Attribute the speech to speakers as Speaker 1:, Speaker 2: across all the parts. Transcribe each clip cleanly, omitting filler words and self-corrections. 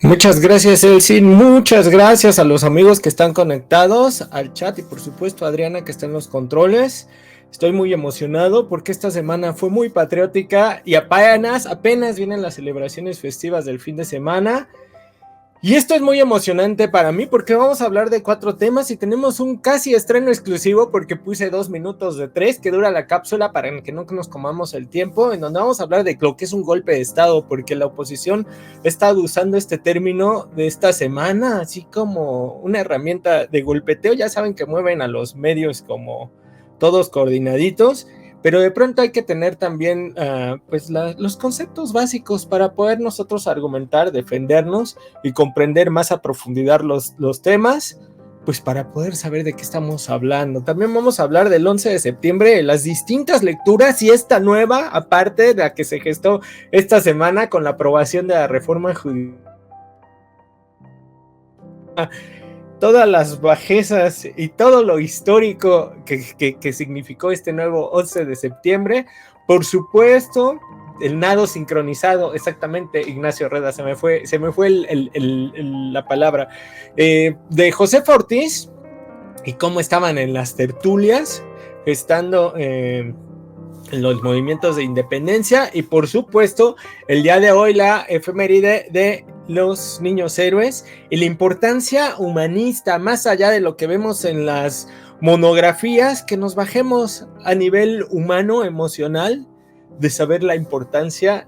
Speaker 1: Muchas gracias, Elsin. Muchas gracias a los amigos que están conectados al chat y por supuesto a Adriana que está en los controles. Estoy muy emocionado porque esta semana fue muy patriótica y apenas vienen las celebraciones festivas del fin de semana. Y esto es muy emocionante para mí porque vamos a hablar de 4 temas y tenemos un casi estreno exclusivo porque puse 2 minutos de 3 que dura la cápsula para que no nos comamos el tiempo, en donde vamos a hablar de lo que es un golpe de estado, porque la oposición ha estado usando este término de esta semana así como una herramienta de golpeteo. Ya saben que mueven a los medios como todos coordinaditos, pero de pronto hay que tener también los conceptos básicos para poder nosotros argumentar, defendernos y comprender más a profundidad los temas, pues para poder saber de qué estamos hablando. También vamos a hablar del 11 de septiembre, las distintas lecturas y esta nueva, aparte de la que se gestó esta semana con la aprobación de la reforma judicial. Todas las bajezas y todo lo histórico que significó este nuevo 11 de septiembre. Por supuesto, el nado sincronizado, exactamente, Ignacio Reda, se me fue la palabra, de Josefa Ortiz y cómo estaban en las tertulias, gestando los movimientos de independencia, y por supuesto, el día de hoy la efeméride de los niños héroes y la importancia humanista, más allá de lo que vemos en las monografías, que nos bajemos a nivel humano, emocional, de saber la importancia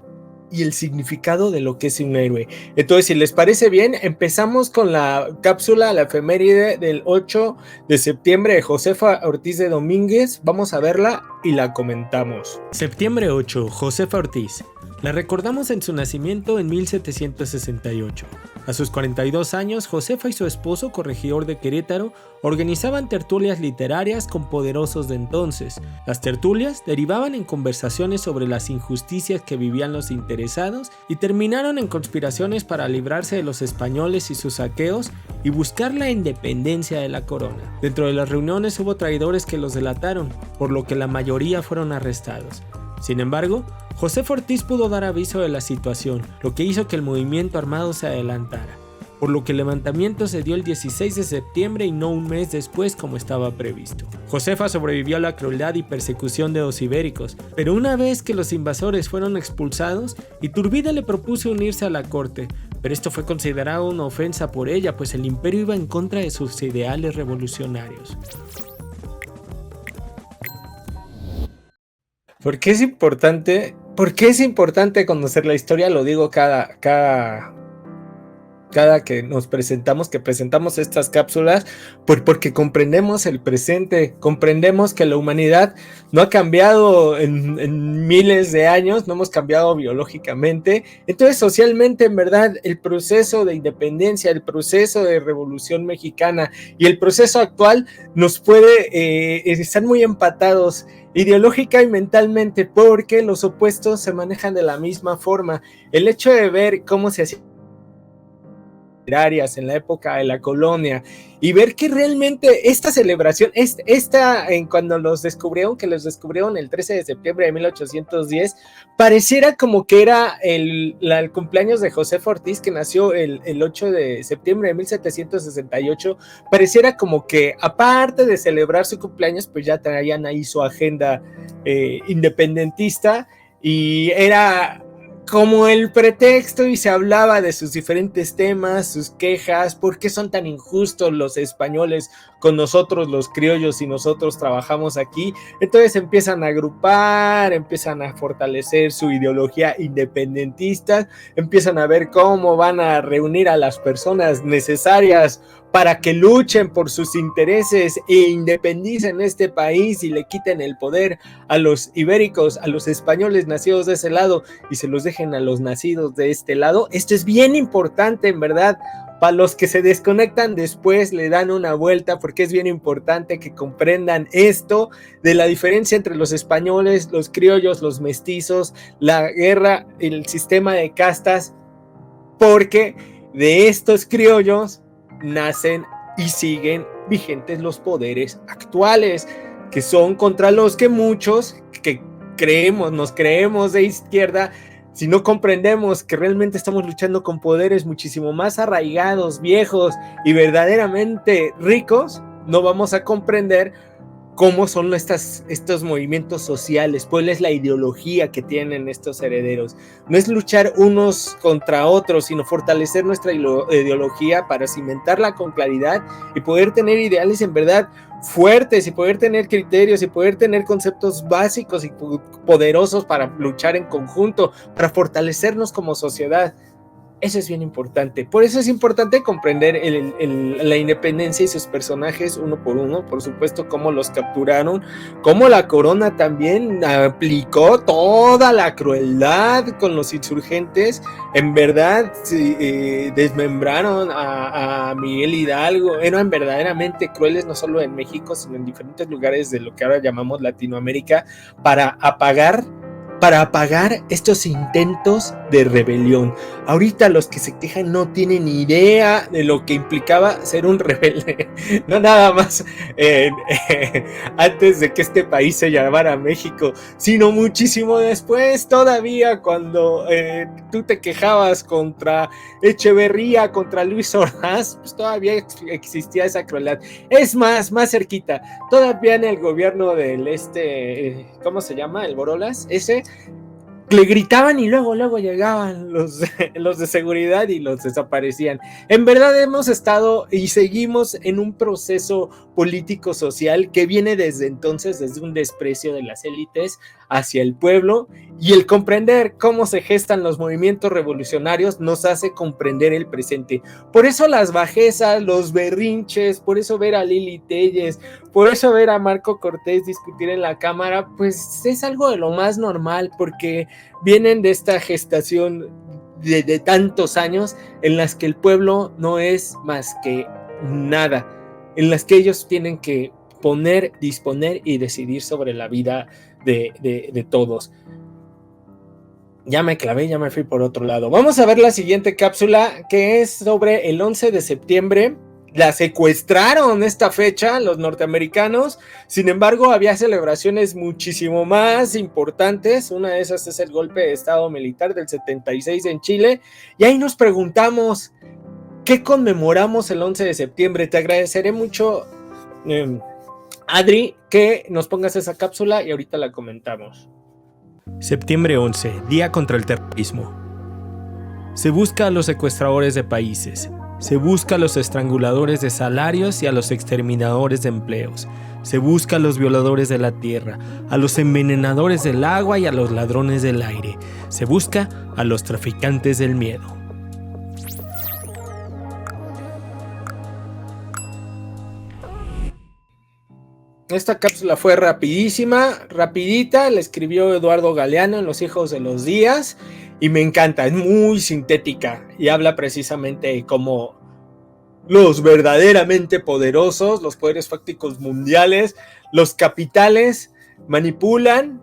Speaker 1: y el significado de lo que es un héroe. Entonces, si les parece bien, empezamos con la cápsula, la efeméride del 8 de septiembre de Josefa Ortiz de Domínguez. Vamos a verla y la comentamos.
Speaker 2: Septiembre 8, Josefa Ortiz. La recordamos en su nacimiento en 1768. A sus 42 años, Josefa y su esposo, corregidor de Querétaro, organizaban tertulias literarias con poderosos de entonces. Las tertulias derivaban en conversaciones sobre las injusticias que vivían los interesados y terminaron en conspiraciones para librarse de los españoles y sus saqueos y buscar la independencia de la corona. Dentro de las reuniones hubo traidores que los delataron, por lo que la mayoría fueron arrestados. Sin embargo, Josefa Ortiz pudo dar aviso de la situación, lo que hizo que el movimiento armado se adelantara, por lo que el levantamiento se dio el 16 de septiembre y no un mes después como estaba previsto. Josefa sobrevivió a la crueldad y persecución de los ibéricos, pero una vez que los invasores fueron expulsados, Iturbide le propuso unirse a la corte, pero esto fue considerado una ofensa por ella, pues el imperio iba en contra de sus ideales revolucionarios.
Speaker 1: ¿Por qué es importante? ¿Por qué es importante conocer la historia? Lo digo cada que nos presentamos, que presentamos estas cápsulas, porque comprendemos el presente, comprendemos que la humanidad no ha cambiado en miles de años, no hemos cambiado biológicamente. Entonces, socialmente, en verdad, el proceso de independencia, el proceso de revolución mexicana y el proceso actual nos puede estar muy empatados ideológica y mentalmente, porque los opuestos se manejan de la misma forma. El hecho de ver cómo se hacía en la época de la colonia y ver que realmente esta celebración, cuando los descubrieron el 13 de septiembre de 1810, pareciera como que era el cumpleaños de Josefa Ortiz, que nació el 8 de septiembre de 1768, pareciera como que aparte de celebrar su cumpleaños, pues ya traían ahí su agenda independentista, y era como el pretexto, y se hablaba de sus diferentes temas, sus quejas, por qué son tan injustos los españoles con nosotros los criollos y nosotros trabajamos aquí. Entonces empiezan a agrupar, empiezan a fortalecer su ideología independentista, empiezan a ver cómo van a reunir a las personas necesarias para que luchen por sus intereses e independicen este país y le quiten el poder a los ibéricos, a los españoles nacidos de ese lado, y se los dejen a los nacidos de este lado. Esto es bien importante, en verdad. Para los que se desconectan después, le dan una vuelta, porque es bien importante que comprendan esto de la diferencia entre los españoles, los criollos, los mestizos, la guerra, el sistema de castas, porque de estos criollos nacen y siguen vigentes los poderes actuales, que son contra los que muchos que nos creemos de izquierda, si no comprendemos que realmente estamos luchando con poderes muchísimo más arraigados, viejos y verdaderamente ricos, no vamos a comprender cómo son estos movimientos sociales, cuál es la ideología que tienen estos herederos. No es luchar unos contra otros, sino fortalecer nuestra ideología para cimentarla con claridad y poder tener ideales en verdad fuertes y poder tener criterios y poder tener conceptos básicos y poderosos para luchar en conjunto, para fortalecernos como sociedad. Eso es bien importante. Por eso es importante comprender la independencia y sus personajes uno por uno. Por supuesto, cómo los capturaron, cómo la corona también aplicó toda la crueldad con los insurgentes. En verdad, desmembraron a Miguel Hidalgo. Eran verdaderamente crueles, no solo en México, sino en diferentes lugares de lo que ahora llamamos Latinoamérica, para apagar estos intentos de rebelión. Ahorita los que se quejan no tienen ni idea de lo que implicaba ser un rebelde. No nada más antes de que este país se llamara México, sino muchísimo después, todavía cuando tú te quejabas contra Echeverría, contra Luis Ordaz, pues todavía existía esa crueldad. Es más cerquita, todavía en el gobierno del ¿cómo se llama? El Borolas, ese, le gritaban y luego llegaban los de seguridad y los desaparecían. En verdad hemos estado y seguimos en un proceso político social que viene desde entonces, desde un desprecio de las élites hacia el pueblo, y el comprender cómo se gestan los movimientos revolucionarios nos hace comprender el presente. Por eso las bajezas, los berrinches, por eso ver a Lili Telles, por eso ver a Marco Cortés discutir en la Cámara, pues es algo de lo más normal, porque vienen de esta gestación de tantos años en las que el pueblo no es más que nada, en las que ellos tienen que poner, disponer y decidir sobre la vida de todos. Ya me clavé, ya me fui por otro lado. Vamos a ver la siguiente cápsula, que es sobre el 11 de septiembre. La secuestraron esta fecha los norteamericanos. Sin embargo, había celebraciones muchísimo más importantes. Una de esas es el golpe de estado militar del 76 en Chile. Y ahí nos preguntamos, ¿qué conmemoramos el 11 de septiembre? Te agradeceré mucho, Adri, que nos pongas esa cápsula y ahorita la comentamos.
Speaker 2: Septiembre 11, Día contra el Terrorismo. Se busca a los secuestradores de países. Se busca a los estranguladores de salarios y a los exterminadores de empleos. Se busca a los violadores de la tierra, a los envenenadores del agua y a los ladrones del aire. Se busca a los traficantes del miedo.
Speaker 1: Esta cápsula fue rapidita, la escribió Eduardo Galeano en Los Hijos de los Días y me encanta, es muy sintética y habla precisamente de cómo los verdaderamente poderosos, los poderes fácticos mundiales, los capitales manipulan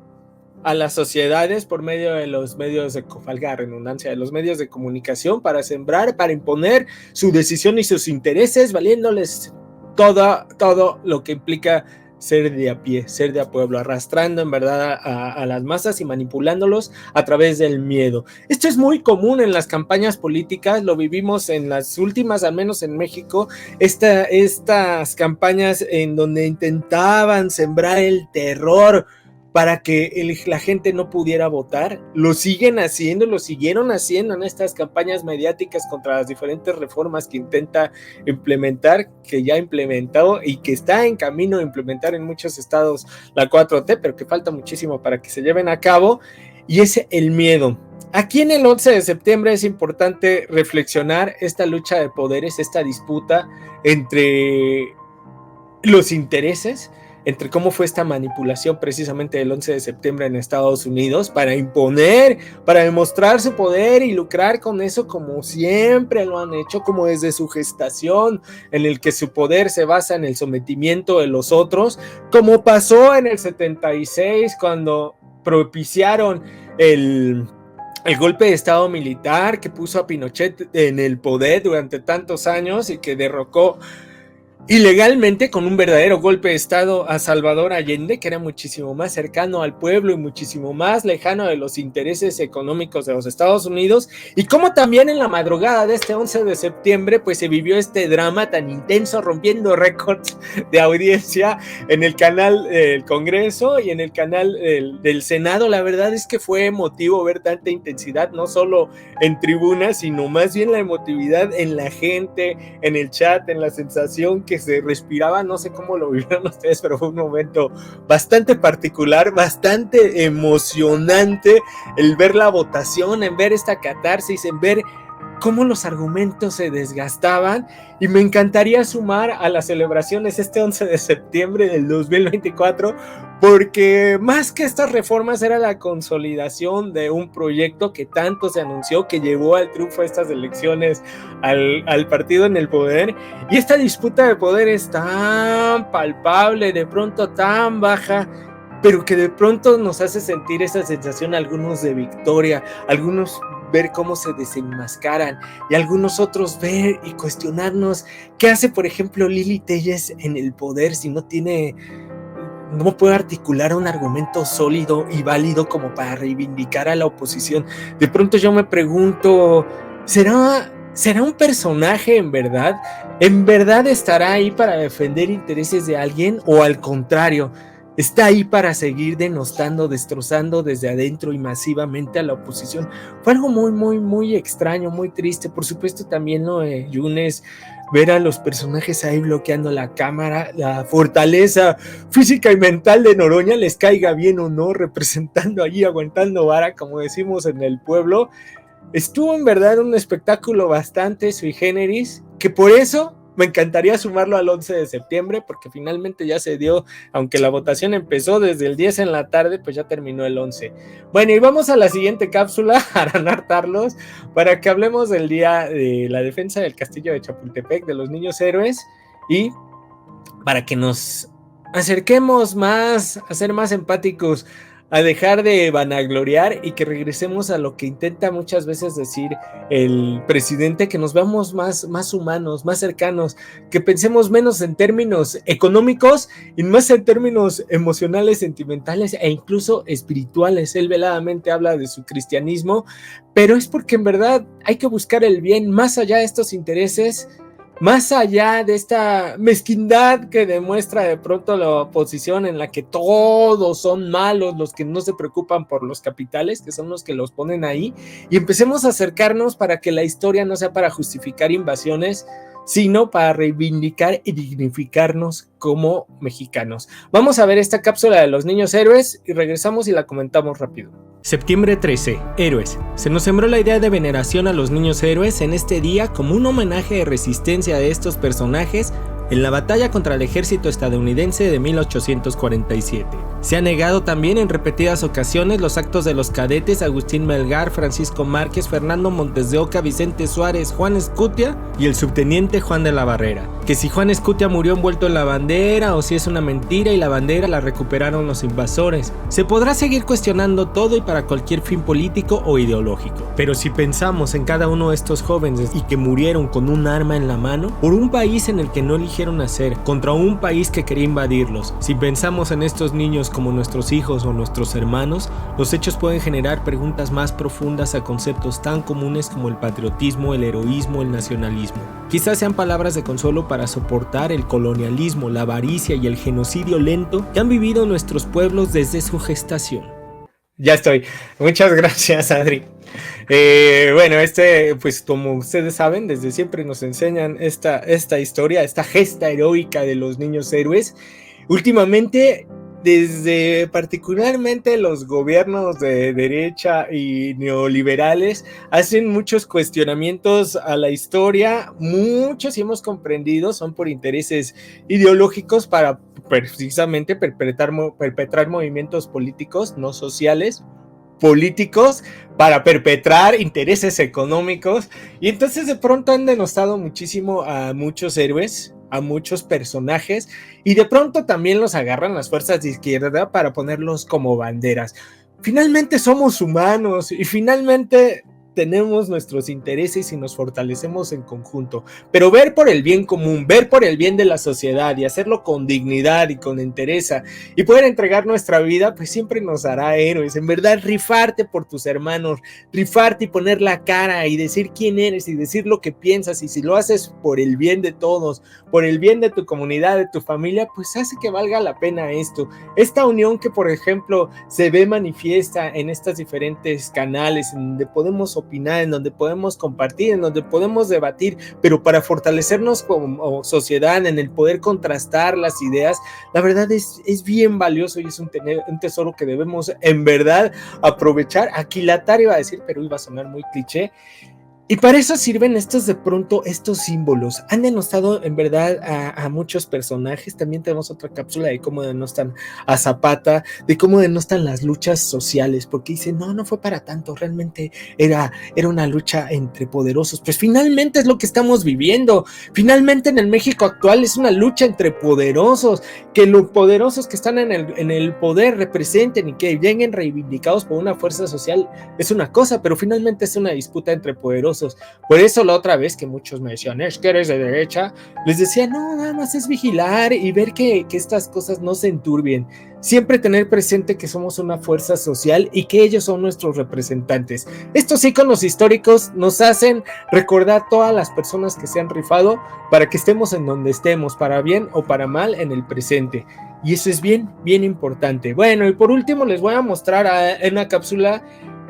Speaker 1: a las sociedades por medio de los medios de, valga la redundancia, de los medios de comunicación para sembrar, para imponer su decisión y sus intereses, valiéndoles todo lo que implica ser de a pie, ser de a pueblo, arrastrando en verdad a las masas y manipulándolos a través del miedo. Esto es muy común en las campañas políticas, lo vivimos en las últimas, al menos en México, estas campañas en donde intentaban sembrar el terror para que la gente no pudiera votar. Lo siguieron haciendo en estas campañas mediáticas contra las diferentes reformas que intenta implementar, que ya ha implementado y que está en camino de implementar en muchos estados la 4T, pero que falta muchísimo para que se lleven a cabo, y es el miedo. Aquí en el 11 de septiembre es importante reflexionar esta lucha de poderes, esta disputa entre los intereses, entre cómo fue esta manipulación precisamente del 11 de septiembre en Estados Unidos para imponer, para demostrar su poder y lucrar con eso como siempre lo han hecho, como desde su gestación, en el que su poder se basa en el sometimiento de los otros, como pasó en el 76 cuando propiciaron el golpe de estado militar que puso a Pinochet en el poder durante tantos años y que derrocó ilegalmente con un verdadero golpe de estado a Salvador Allende, que era muchísimo más cercano al pueblo y muchísimo más lejano de los intereses económicos de los Estados Unidos, y como también en la madrugada de este 11 de septiembre pues se vivió este drama tan intenso, rompiendo récords de audiencia en el canal del Congreso y en el canal del Senado. La verdad es que fue emotivo ver tanta intensidad, no solo en tribunas, sino más bien la emotividad en la gente, en el chat, en la sensación que se respiraba. No sé cómo lo vivieron ustedes, pero fue un momento bastante particular, bastante emocionante el ver la votación, en ver esta catarsis, en ver cómo los argumentos se desgastaban, y me encantaría sumar a las celebraciones este 11 de septiembre del 2024, porque más que estas reformas era la consolidación de un proyecto que tanto se anunció, que llevó al triunfo de estas elecciones al partido en el poder, y esta disputa de poder es tan palpable, de pronto tan baja, pero que de pronto nos hace sentir esa sensación, algunos de victoria, algunos ver cómo se desenmascaran, y algunos otros ver y cuestionarnos qué hace, por ejemplo, Lili Téllez en el poder si no puede articular un argumento sólido y válido como para reivindicar a la oposición. De pronto yo me pregunto, ¿será un personaje en verdad? ¿En verdad estará ahí para defender intereses de alguien, o al contrario, está ahí para seguir denostando, destrozando desde adentro y masivamente a la oposición? Fue algo muy, muy, muy extraño, muy triste. Por supuesto también lo de Yunes, ver a los personajes ahí bloqueando la cámara, la fortaleza física y mental de Noroña, les caiga bien o no, representando allí, aguantando vara, como decimos en el pueblo. Estuvo en verdad un espectáculo bastante sui generis, que por eso me encantaría sumarlo al 11 de septiembre, porque finalmente ya se dio, aunque la votación empezó desde el 10 en la tarde, pues ya terminó el 11. Bueno, y vamos a la siguiente cápsula, Aranar Tarlos, para que hablemos del día de la defensa del castillo de Chapultepec, de los niños héroes, y para que nos acerquemos más, a ser más empáticos, a dejar de vanagloriar, y que regresemos a lo que intenta muchas veces decir el presidente, que nos veamos más humanos, más cercanos, que pensemos menos en términos económicos y más en términos emocionales, sentimentales e incluso espirituales. Él veladamente habla de su cristianismo, pero es porque en verdad hay que buscar el bien más allá de estos intereses, más allá de esta mezquindad que demuestra de pronto la oposición, en la que todos son malos, los que no se preocupan por los capitales, que son los que los ponen ahí, y empecemos a acercarnos para que la historia no sea para justificar invasiones, sino para reivindicar y dignificarnos como mexicanos. Vamos a ver esta cápsula de los niños héroes y regresamos y la comentamos rápido.
Speaker 2: Septiembre 13, Héroes. Se nos sembró la idea de veneración a los niños héroes en este día como un homenaje de resistencia de estos personajes en la batalla contra el ejército estadounidense de 1847. Se ha negado también en repetidas ocasiones los actos de los cadetes Agustín Melgar, Francisco Márquez, Fernando Montes de Oca, Vicente Suárez, Juan Escutia y el subteniente Juan de la Barrera. Que si Juan Escutia murió envuelto en la bandera o si es una mentira y la bandera la recuperaron los invasores. Se podrá seguir cuestionando todo y para cualquier fin político o ideológico. Pero si pensamos en cada uno de estos jóvenes y que murieron con un arma en la mano por un país en el que no eligieron nacer, contra un país que quería invadirlos, si pensamos en estos niños como nuestros hijos o nuestros hermanos, los hechos pueden generar preguntas más profundas a conceptos tan comunes como el patriotismo, el heroísmo, el nacionalismo. Quizás sean palabras de consuelo para soportar el colonialismo, la avaricia y el genocidio lento que han vivido nuestros pueblos desde su gestación.
Speaker 1: Ya estoy. Muchas gracias, Adri. Bueno, pues como ustedes saben, desde siempre nos enseñan esta historia, esta gesta heroica de los niños héroes. Últimamente, desde particularmente los gobiernos de derecha y neoliberales, hacen muchos cuestionamientos a la historia. Muchos, si hemos comprendido, son por intereses ideológicos para precisamente perpetrar movimientos políticos, no sociales, políticos, para perpetrar intereses económicos. Y entonces de pronto han denostado muchísimo a muchos héroes, a muchos personajes, y de pronto también los agarran las fuerzas de izquierda para ponerlos como banderas. Finalmente somos humanos y finalmente tenemos nuestros intereses y nos fortalecemos en conjunto, pero ver por el bien común, ver por el bien de la sociedad y hacerlo con dignidad y con entereza y poder entregar nuestra vida, pues siempre nos hará héroes. En verdad, rifarte por tus hermanos, rifarte y poner la cara y decir quién eres y decir lo que piensas, y si lo haces por el bien de todos, por el bien de tu comunidad, de tu familia, pues hace que valga la pena esto. Esta unión que, por ejemplo, se ve manifiesta en estas diferentes canales, en donde podemos opinar, en donde podemos compartir, en donde podemos debatir, pero para fortalecernos como sociedad, en el poder contrastar las ideas, la verdad es bien valioso y es un tesoro que debemos en verdad aprovechar, aquilatar, iba a decir, pero iba a sonar muy cliché. Y para eso sirven estos símbolos. Han denostado en verdad a muchos personajes. También tenemos otra cápsula de cómo denostan a Zapata, de cómo denostan las luchas sociales, porque dicen, no fue para tanto, realmente era una lucha entre poderosos. Pues finalmente es lo que estamos viviendo. Finalmente en el México actual es una lucha entre poderosos, que los poderosos que están en el poder representen y que lleguen reivindicados por una fuerza social es una cosa, pero finalmente es una disputa entre poderosos. Por eso la otra vez que muchos me decían, es que eres de derecha, les decía, no, nada más es vigilar y ver que estas cosas no se enturbien. Siempre tener presente que somos una fuerza social y que ellos son nuestros representantes. Estos íconos históricos nos hacen recordar todas las personas que se han rifado para que estemos en donde estemos, para bien o para mal en el presente. Y eso es bien importante. Bueno, y por último les voy a mostrar en una cápsula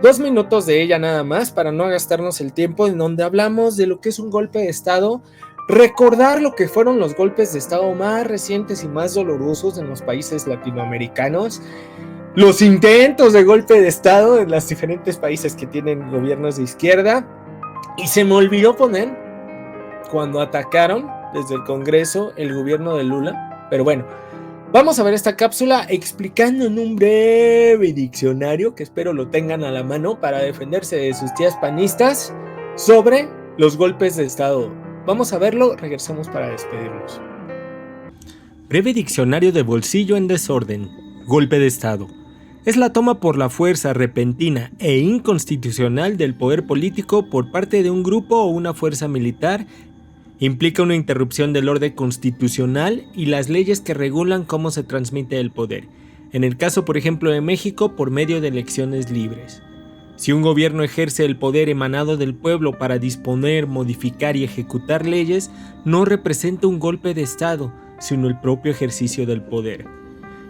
Speaker 1: 2 minutos de ella nada más para no gastarnos el tiempo, en donde hablamos de lo que es un golpe de estado, recordar lo que fueron los golpes de estado más recientes y más dolorosos en los países latinoamericanos, los intentos de golpe de estado en los diferentes países que tienen gobiernos de izquierda, y se me olvidó poner cuando atacaron desde el Congreso el gobierno de Lula, pero bueno. Vamos a ver esta cápsula explicando en un breve diccionario, que espero lo tengan a la mano para defenderse de sus tías panistas, sobre los golpes de estado. Vamos a verlo, regresamos para despedirnos.
Speaker 2: Breve diccionario de bolsillo en desorden. Golpe de estado. Es la toma por la fuerza repentina e inconstitucional del poder político por parte de un grupo o una fuerza militar. Implica una interrupción del orden constitucional y las leyes que regulan cómo se transmite el poder. En el caso, por ejemplo, de México, por medio de elecciones libres. Si un gobierno ejerce el poder emanado del pueblo para disponer, modificar y ejecutar leyes, no representa un golpe de estado, sino el propio ejercicio del poder.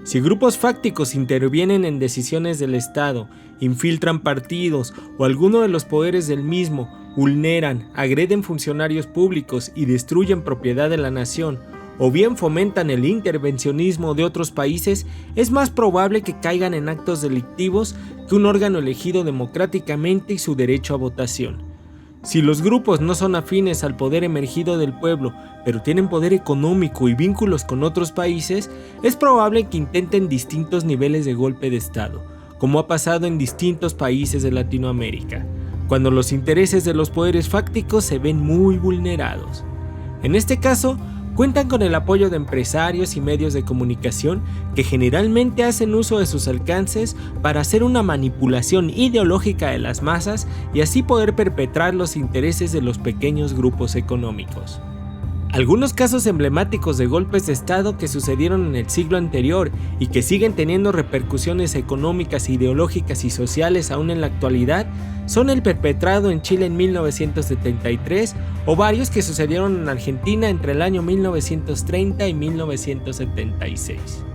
Speaker 2: Si grupos fácticos intervienen en decisiones del Estado, infiltran partidos o alguno de los poderes del mismo, vulneran, agreden funcionarios públicos y destruyen propiedad de la nación, o bien fomentan el intervencionismo de otros países, es más probable que caigan en actos delictivos que un órgano elegido democráticamente y su derecho a votación. Si los grupos no son afines al poder emergido del pueblo, pero tienen poder económico y vínculos con otros países, es probable que intenten distintos niveles de golpe de Estado, como ha pasado en distintos países de Latinoamérica, cuando los intereses de los poderes fácticos se ven muy vulnerados. En este caso, cuentan con el apoyo de empresarios y medios de comunicación que generalmente hacen uso de sus alcances para hacer una manipulación ideológica de las masas y así poder perpetrar los intereses de los pequeños grupos económicos. Algunos casos emblemáticos de golpes de Estado que sucedieron en el siglo anterior y que siguen teniendo repercusiones económicas, ideológicas y sociales aún en la actualidad son el perpetrado en Chile en 1973 o varios que sucedieron en Argentina entre el año 1930 y 1976.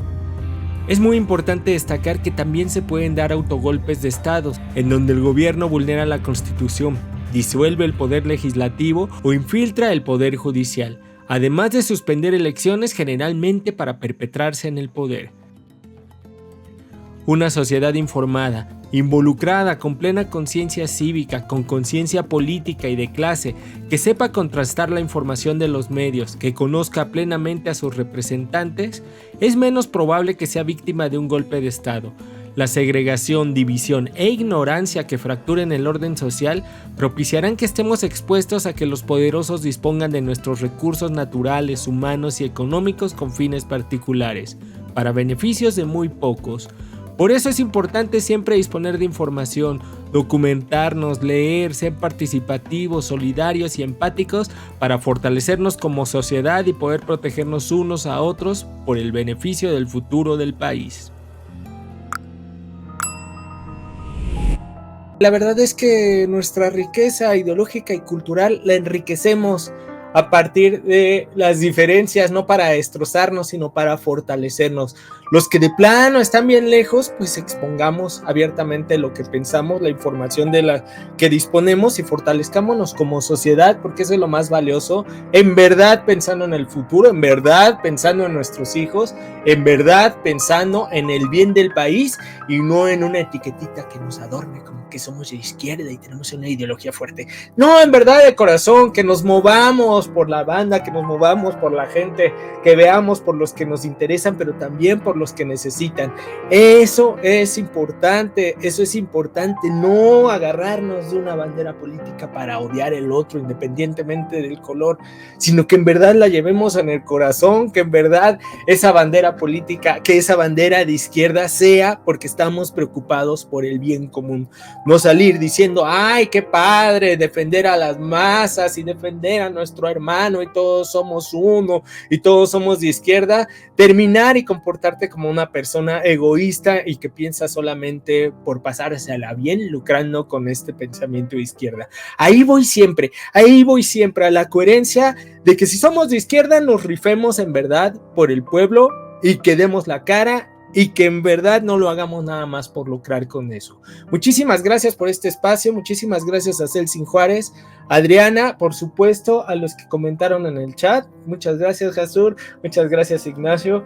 Speaker 2: Es muy importante destacar que también se pueden dar autogolpes de Estado, en donde el gobierno vulnera la Constitución, disuelve el poder legislativo o infiltra el poder judicial, además de suspender elecciones generalmente para perpetrarse en el poder. Una sociedad informada, involucrada, con plena conciencia cívica, con conciencia política y de clase, que sepa contrastar la información de los medios, que conozca plenamente a sus representantes, es menos probable que sea víctima de un golpe de Estado. La segregación, división e ignorancia que fracturen el orden social propiciarán que estemos expuestos a que los poderosos dispongan de nuestros recursos naturales, humanos y económicos con fines particulares, para beneficios de muy pocos. Por eso es importante siempre disponer de información, documentarnos, leer, ser participativos, solidarios y empáticos para fortalecernos como sociedad y poder protegernos unos a otros por el beneficio del futuro del país.
Speaker 1: La verdad es que nuestra riqueza ideológica y cultural la enriquecemos a partir de las diferencias, no para destrozarnos, sino para fortalecernos. Los que de plano están bien lejos, pues expongamos abiertamente lo que pensamos, la información de la que disponemos y fortalezcámonos como sociedad, porque eso es lo más valioso, en verdad pensando en el futuro, en verdad pensando en nuestros hijos, en verdad pensando en el bien del país y no en una etiquetita que nos adorne como que somos de izquierda y tenemos una ideología fuerte. No, en verdad de corazón, que nos movamos por la banda, que nos movamos por la gente, que veamos por los que nos interesan, pero también por los que necesitan. Eso es importante, no agarrarnos de una bandera política para odiar el otro independientemente del color, sino que en verdad la llevemos en el corazón, que en verdad esa bandera política, que esa bandera de izquierda sea porque estamos preocupados por el bien común. No salir diciendo, ay, qué padre, defender a las masas y defender a nuestro hermano y todos somos uno y todos somos de izquierda. Terminar y comportarte como una persona egoísta y que piensa solamente por pasársela bien, lucrando con este pensamiento de izquierda. Ahí voy siempre a la coherencia de que si somos de izquierda nos rifemos en verdad por el pueblo y que demos la cara y que en verdad no lo hagamos nada más por lucrar con eso. Muchísimas gracias por este espacio, muchísimas gracias a Celsin Juárez, Adriana, por supuesto, a los que comentaron en el chat, muchas gracias Jasur, muchas gracias Ignacio.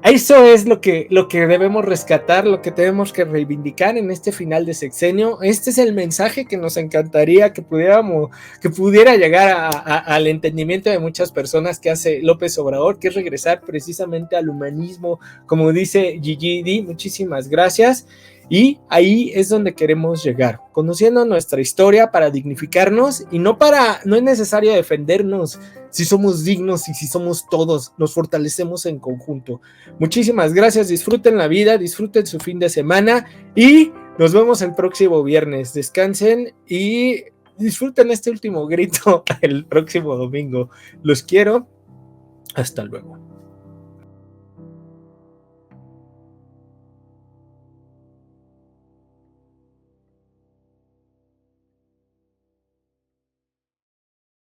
Speaker 1: Eso es lo que debemos rescatar, lo que tenemos que reivindicar en este final de sexenio. Este es el mensaje que nos encantaría que pudiera llegar al entendimiento de muchas personas que hace López Obrador, que es regresar precisamente al humanismo, como dice Gigi Di. Muchísimas gracias. Y ahí es donde queremos llegar, conociendo nuestra historia para dignificarnos y no es necesario defendernos si somos dignos y si somos todos, nos fortalecemos en conjunto. Muchísimas gracias, disfruten la vida, disfruten su fin de semana y nos vemos el próximo viernes. Descansen y disfruten este último grito el próximo domingo. Los quiero, hasta luego.